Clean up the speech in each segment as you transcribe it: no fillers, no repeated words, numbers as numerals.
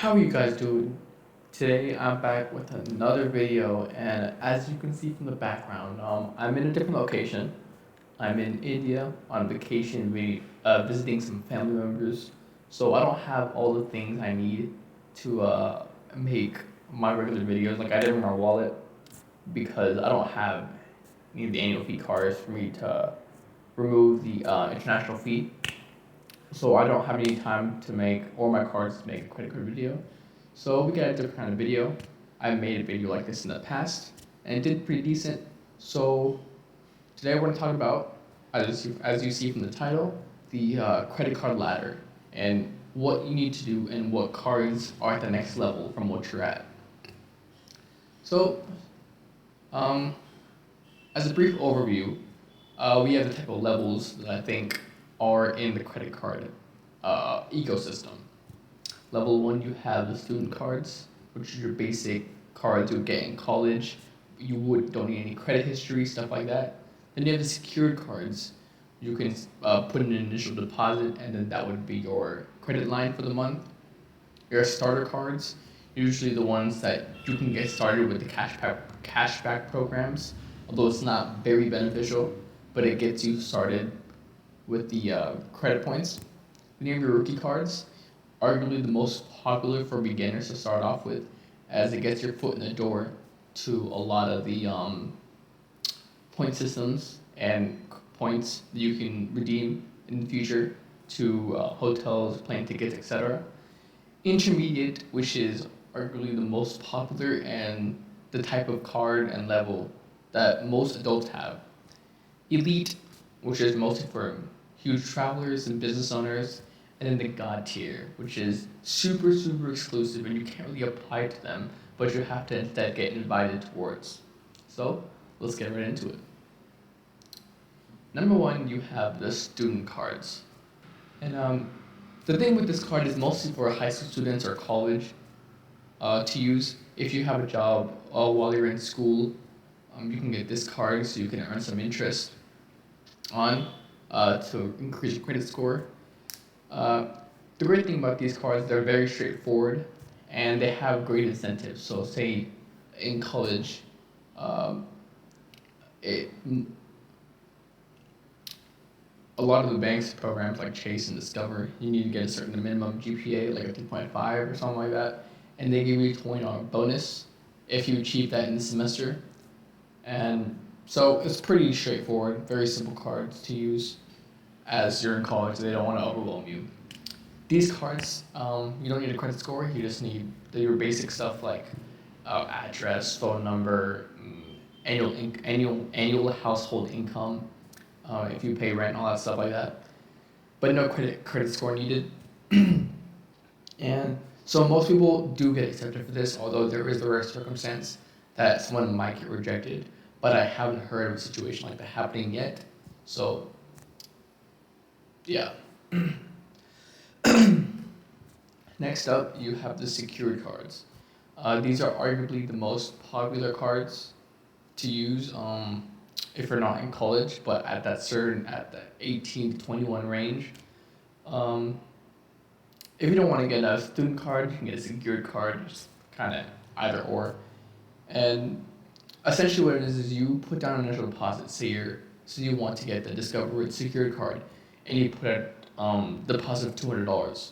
How are you guys doing? Today I'm back with another video, and as you can see from the background, I'm in a different location. I'm in India on vacation, visiting some family members. So I don't have all the things I need to make my regular videos. Like I didn't bring my wallet because I don't have any of the annual fee cards for me to remove the international fee. So I don't have any time to make, or my cards to make a credit card video. So we got a different kind of video. I made a video like this in the past, and it did pretty decent. So today we're going to talk about, as you see from the title, the credit card ladder, and what you need to do and what cards are at the next level from what you're at. So, um, as a brief overview, we have the type of levels that I think are in the credit card ecosystem. Level one, you have the student cards, which is your basic cards you would get in college. Don't need any credit history, stuff like that. Then you have the secured cards. You can put in an initial deposit, and then that would be your credit line for the month. Your starter cards, usually the ones that you can get started with the cashback programs, although it's not very beneficial, but it gets you started with the credit points. Then you have your rookie cards, arguably the most popular for beginners to start off with, as it gets your foot in the door to a lot of the point systems and points that you can redeem in the future to hotels, plane tickets, etc. Intermediate, which is arguably the most popular and the type of card and level that most adults have. Elite, which is mostly for huge travelers and business owners, and then the God tier, which is super, super exclusive and you can't really apply to them, but you have to instead get invited towards. So let's get right into it. Number one, you have the student cards. And the thing with this card is mostly for high school students or college to use. If you have a job while you're in school, you can get this card so you can earn some interest on to increase your credit score. Uh, the great thing about these cards, they're very straightforward and they have great incentives. So, say in college, um, it, a lot of the banks programs like Chase and Discover, you need to get a certain minimum GPA, like a 2.5 or something like that, and they give you a $20 bonus if you achieve that in the semester. And so it's pretty straightforward, very simple cards to use as you're in college. They don't want to overwhelm you. These cards, you don't need a credit score. You just need your basic stuff like address, phone number, annual household income, if you pay rent, all that stuff like that. But no credit score needed. And so most people do get accepted for this, although there is the rare circumstance that someone might get rejected. But I haven't heard of a situation like that happening yet. So, yeah. Next up, you have the secured cards. These are arguably the most popular cards to use if you're not in college, but at the 18 to 21 range. Um, if you don't want to get a student card, you can get a secured card, just kind of either or. And essentially, what it is you put down an initial deposit. So you want to get the Discover secured card, and you put a deposit of $200.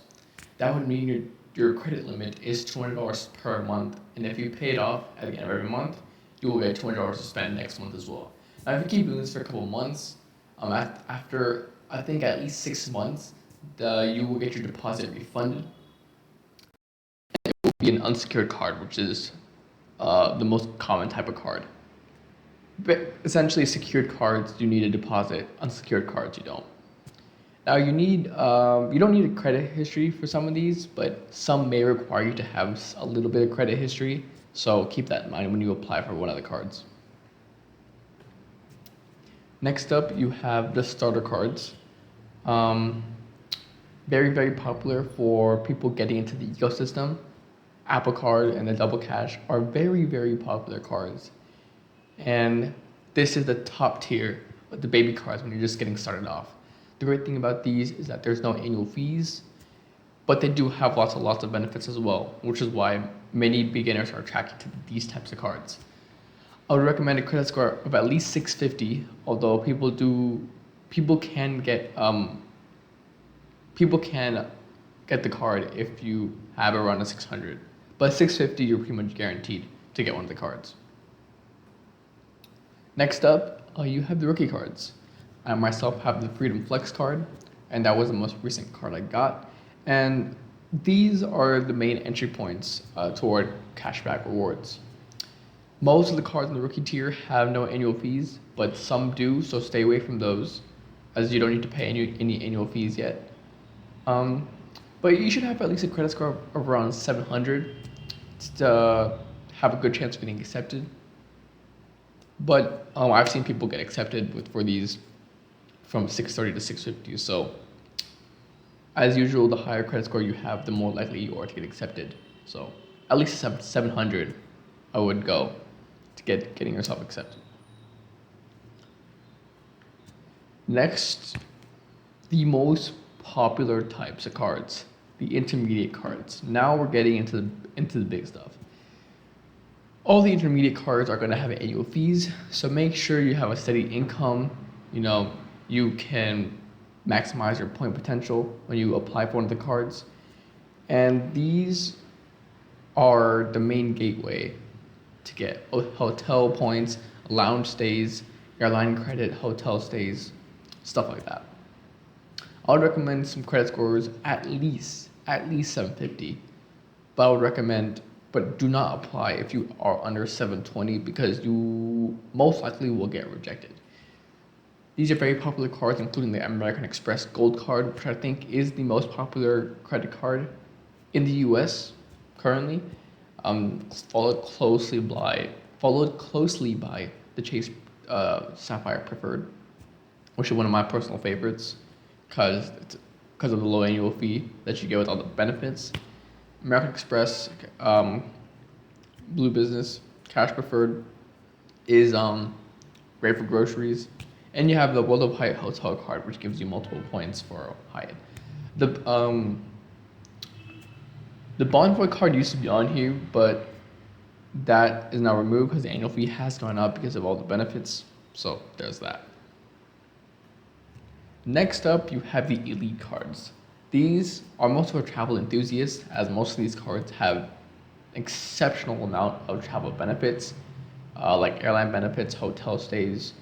That would mean your credit limit is $200 per month, and if you pay it off at the end of every month, you will get $200 to spend next month as well. Now, if you keep doing this for a couple of months, after I think at least 6 months, you will get your deposit refunded. It will be an unsecured card, which is the most common type of card. But essentially, secured cards you need a deposit. Unsecured cards you don't. Now you don't need a credit history for some of these, but some may require you to have a little bit of credit history. So keep that in mind when you apply for one of the cards. Next up, you have the starter cards. Um, very, very popular for people getting into the ecosystem. Apple Card and the Double Cash are very, very popular cards. And this is the top tier of the baby cards when you're just getting started off. The great thing about these is that there's no annual fees, but they do have lots of benefits as well, which is why many beginners are attracted to these types of cards. I would recommend a credit score of at least 650, although people can get people can get the card if you have around a 600. But 650, you're pretty much guaranteed to get one of the cards. Next up, you have the rookie cards. I myself have the Freedom Flex card, and that was the most recent card I got. And these are the main entry points toward cashback rewards. Most of the cards in the rookie tier have no annual fees, but some do, so stay away from those, as you don't need to pay any annual fees yet. But you should have at least a credit score of around 700 to have a good chance of getting accepted. But I've seen people get accepted for these from 630 to 650. So as usual, the higher credit score you have, the more likely you are to get accepted. So at least 700, I would go to getting yourself accepted. Next, the most popular types of cards, the intermediate cards. Now we're getting into the big stuff. All the intermediate cards are going to have annual fees, so make sure you have a steady income. You can maximize your point potential when you apply for one of the cards. And these are the main gateway to get hotel points, lounge stays, airline credit, hotel stays, stuff like that. I would recommend some credit scores at least 750, but do not apply if you are under 720 because you most likely will get rejected. These are very popular cards, including the American Express Gold Card, which I think is the most popular credit card in the U.S. currently. Followed closely by the Chase Sapphire Preferred, which is one of my personal favorites because of the low annual fee that you get with all the benefits. American Express, Blue Business, Cash Preferred is great for groceries. And you have the World of Hyatt Hotel card, which gives you multiple points for Hyatt. The Bonvoy card used to be on here, but that is now removed because the annual fee has gone up because of all the benefits. So there's that. Next up, you have the Elite cards. These are most for travel enthusiasts, as most of these cards have exceptional amount of travel benefits, like airline benefits, hotel stays.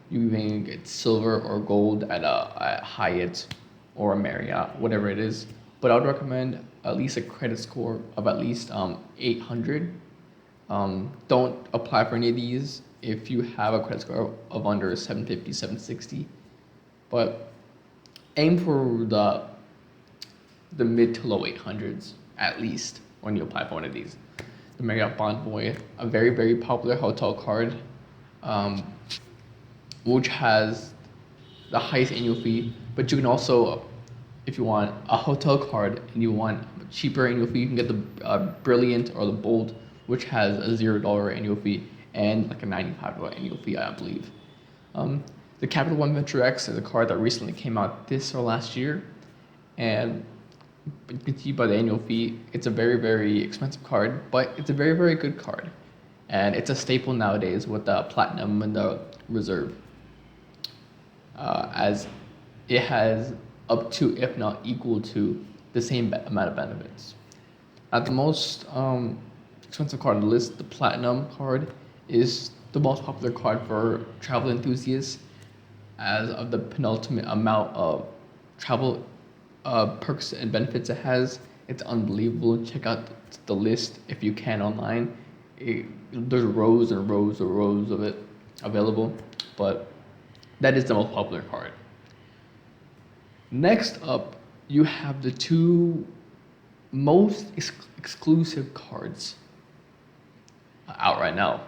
You even get silver or gold at Hyatt or a Marriott, whatever it is. But I would recommend at least a credit score of at least 800. Don't apply for any of these if you have a credit score of under 750, 760. But aim for the mid to low 800s at least when you apply for one of these. The Marriott Bonvoy, a very, very popular hotel card, which has the highest annual fee, but you can also, if you want a hotel card and you want a cheaper annual fee, you can get the Brilliant or the Bold, which has a $0 annual fee and like a $95 annual fee, I believe. The Capital One Venture X is a card that recently came out this or last year, and you can see by the annual fee, it's a very, very expensive card, but it's a very, very good card. And it's a staple nowadays with the Platinum and the Reserve, as it has up to, if not equal to, the same amount of benefits. At the most expensive card on the list, the Platinum card is the most popular card for travel enthusiasts, as of the penultimate amount of travel perks and benefits it has. It's unbelievable. Check out the list if you can online. There's rows and rows and rows of it available, but that is the most popular card. Next up, you have the two most exclusive cards out right now.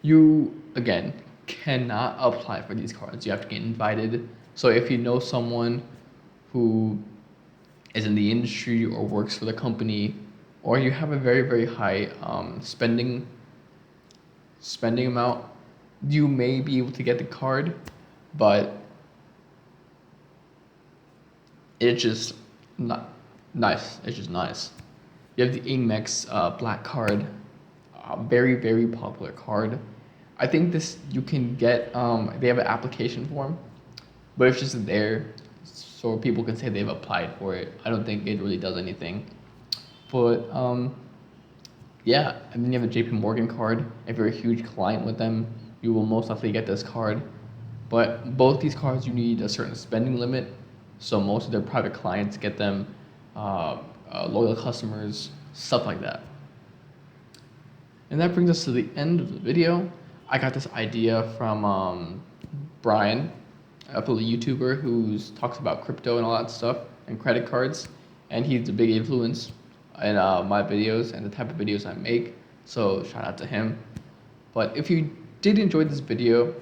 You, again, cannot apply for these cards. You have to get invited. So if you know someone who is in the industry or works for the company, or you have a very, very high spending amount, you may be able to get the card, but it's just not, Nice. It's just nice. You have the Amex black card, very very popular card. I think this you can get. They have an application form, but it's just there, so people can say they've applied for it. I don't think it really does anything. But yeah, and then you have the JP Morgan card. If you're a huge client with them, you will most likely get this card. But both these cards, you need a certain spending limit. So most of their private clients get them, loyal customers, stuff like that. And that brings us to the end of the video. I got this idea from Brian, a YouTuber who talks about crypto and all that stuff and credit cards. And he's a big influence in my videos and the type of videos I make. So shout out to him. But if you did enjoy this video,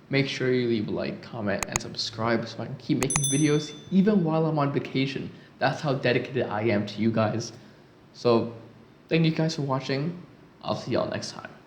make sure you leave a like, comment, and subscribe so I can keep making videos even while I'm on vacation. That's how dedicated I am to you guys. So thank you guys for watching. I'll see y'all next time.